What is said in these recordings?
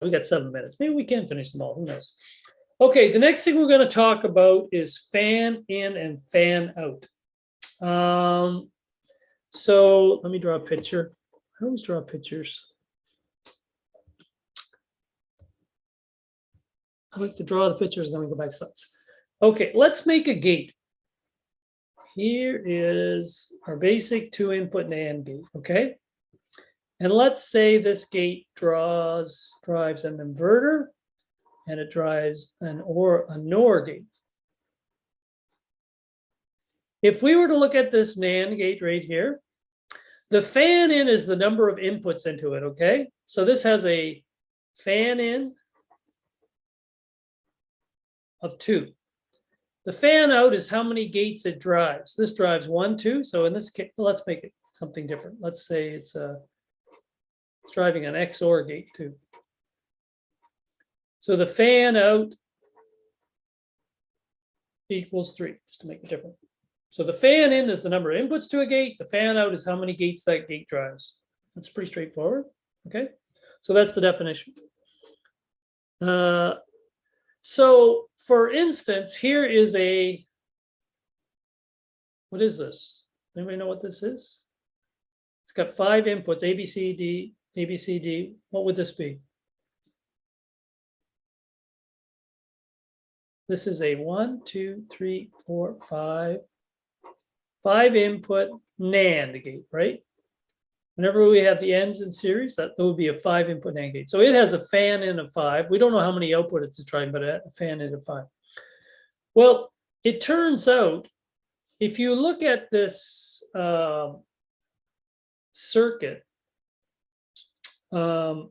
we got 7 minutes. Maybe we can finish them all. Who knows? Okay, the next thing we're going to talk about is fan in and fan out. So let me draw a picture. I always draw pictures. I like to draw the pictures and then we go back to slides. Okay, let's make a gate. Here is our basic 2-input NAND gate, okay? And let's say this gate drives an inverter and it drives a NOR gate. If we were to look at this NAND gate right here, the fan in is the number of inputs into it, okay? So this has a fan in of 2. The fan out is how many gates it drives. This drives 1, 2. So in this case, let's make it something different. Let's say it's driving an XOR gate too. So the fan out equals 3, just to make it different. So the fan in is the number of inputs to a gate. The fan out is how many gates that gate drives. That's pretty straightforward. Okay, so that's the definition. So for instance, here is what is this? Anybody know what this is? It's got 5 inputs, A, B, C, D, A, B, C, D. What would this be? This is a 1, 2, 3, 4, 5 input NAND gate, right? Whenever we have the ends in series, that would be a 5 input NAND gate. So it has a fan in of 5. We don't know how many output it's trying, but a fan in of 5. Well, it turns out if you look at this circuit, and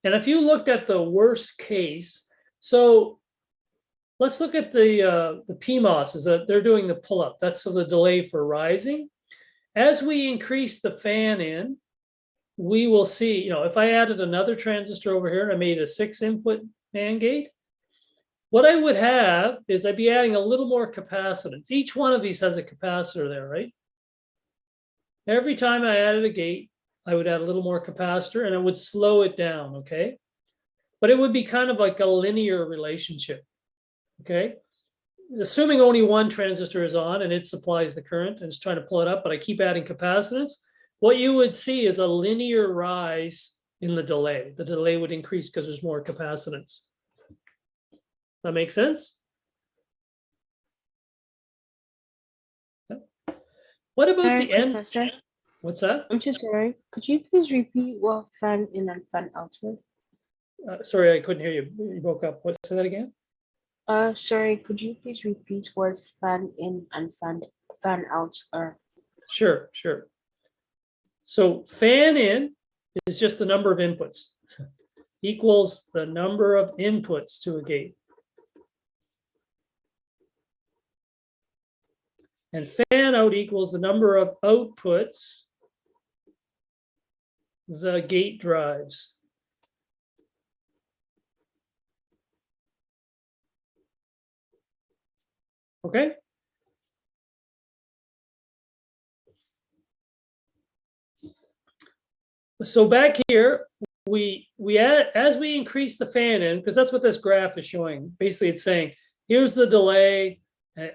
if you looked at the worst case, so let's look at the PMOS, is that they're doing the pull-up. That's the delay for rising. As we increase the fan in, we will see, if I added another transistor over here and I made a 6-input NAND gate, what I would have is I'd be adding a little more capacitance. Each one of these has a capacitor there, right? Every time I added a gate, I would add a little more capacitor and it would slow it down, okay? But it would be kind of like a linear relationship, okay? Assuming only one transistor is on and it supplies the current and it's trying to pull it up, but I keep adding capacitance, what you would see is a linear rise in the delay. The delay would increase because there's more capacitance. That makes sense? What about the end? Professor, What's that? I'm so sorry. Could you please repeat what fan in and fan out were? Sorry, I couldn't hear you. You broke up. Say that again? Sorry, could you please repeat what fan in and fan out are? Sure. So fan in is just the number of inputs equals the number of inputs to a gate. And fan out equals the number of outputs the gate drives. Okay? So back here, we add, as we increase the fan in, because that's what this graph is showing. Basically, it's saying, here's the delay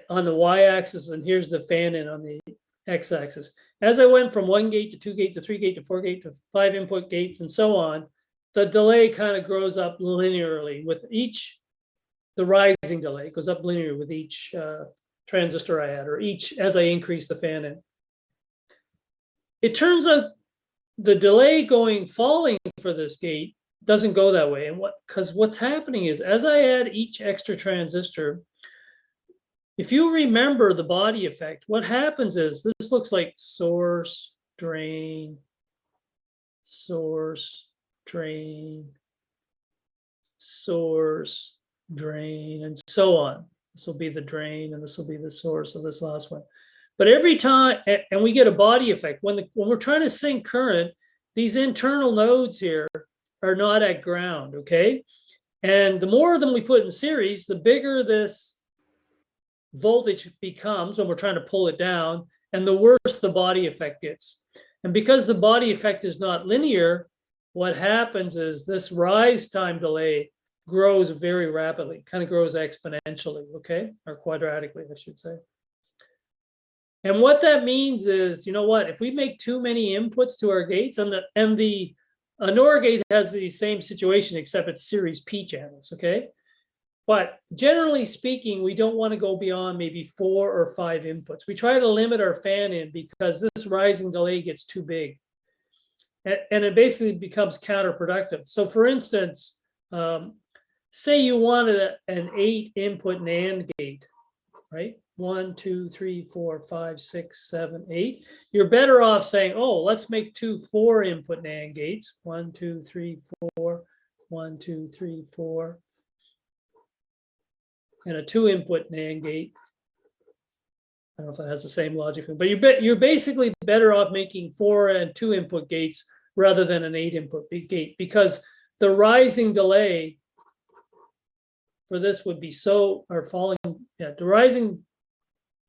on the y-axis, and here's the fan in on the x-axis. As I went from 1 gate to 2 gate to 3 gate to 4 gate to 5 input gates and so on, the delay kind of grows up linearly with each, the rising delay goes up linear with each transistor I add, or each as I increase the fan in. It turns out the delay falling for this gate doesn't go that way. And because what's happening is as I add each extra transistor, if you remember the body effect, what happens is this looks like source, drain, source, drain, source, drain, and so on. This will be the drain, and this will be the source of this last one. But every time, and we get a body effect, when we're trying to sink current, these internal nodes here are not at ground, okay? And the more of them we put in series, the bigger this voltage becomes when we're trying to pull it down, and the worse the body effect gets. And because the body effect is not linear, what happens is this rise time delay grows very rapidly, kind of grows exponentially, okay? Or quadratically, I should say. And what that means is, you know what, if we make too many inputs to our gates, and the NOR gate has the same situation, except it's series P channels, okay? But generally speaking, we don't want to go beyond maybe 4 or 5 inputs. We try to limit our fan in because this rising delay gets too big. And it basically becomes counterproductive. So for instance, say you wanted an 8 input NAND gate, right? 1, 2, 3, 4, 5, 6, 7, 8. You're better off saying, oh, let's make 2 4 input NAND gates. 1, 2, 3, 4, 1, 2, 3, 4. And a 2 input NAND gate. I don't know if that has the same logic, but you're basically better off making 4 and 2 input gates rather than an 8 input gate, because the rising delay for this would be falling. Yeah, the rising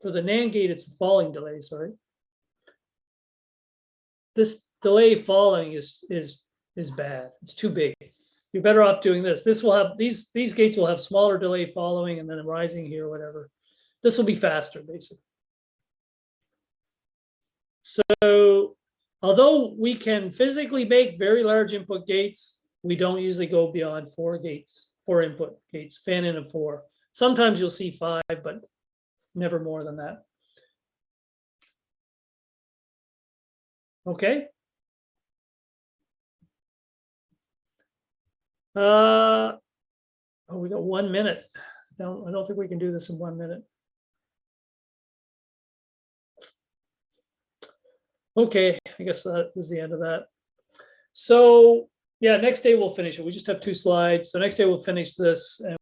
for the NAND gate, it's the falling delay, sorry. This delay falling is bad. It's too big. You're better off doing this. This will have these gates will have smaller delay following and then rising here, whatever. This will be faster, basically. So although we can physically make very large input gates, we don't usually go beyond 4 gates, 4 input gates, fan in of 4. Sometimes you'll see 5, but never more than that. Okay. Oh, we got 1 minute. I don't think we can do this in 1 minute. Okay, I guess that was the end of that. So yeah, next day we'll finish it. We just have 2 slides. So next day we'll finish this and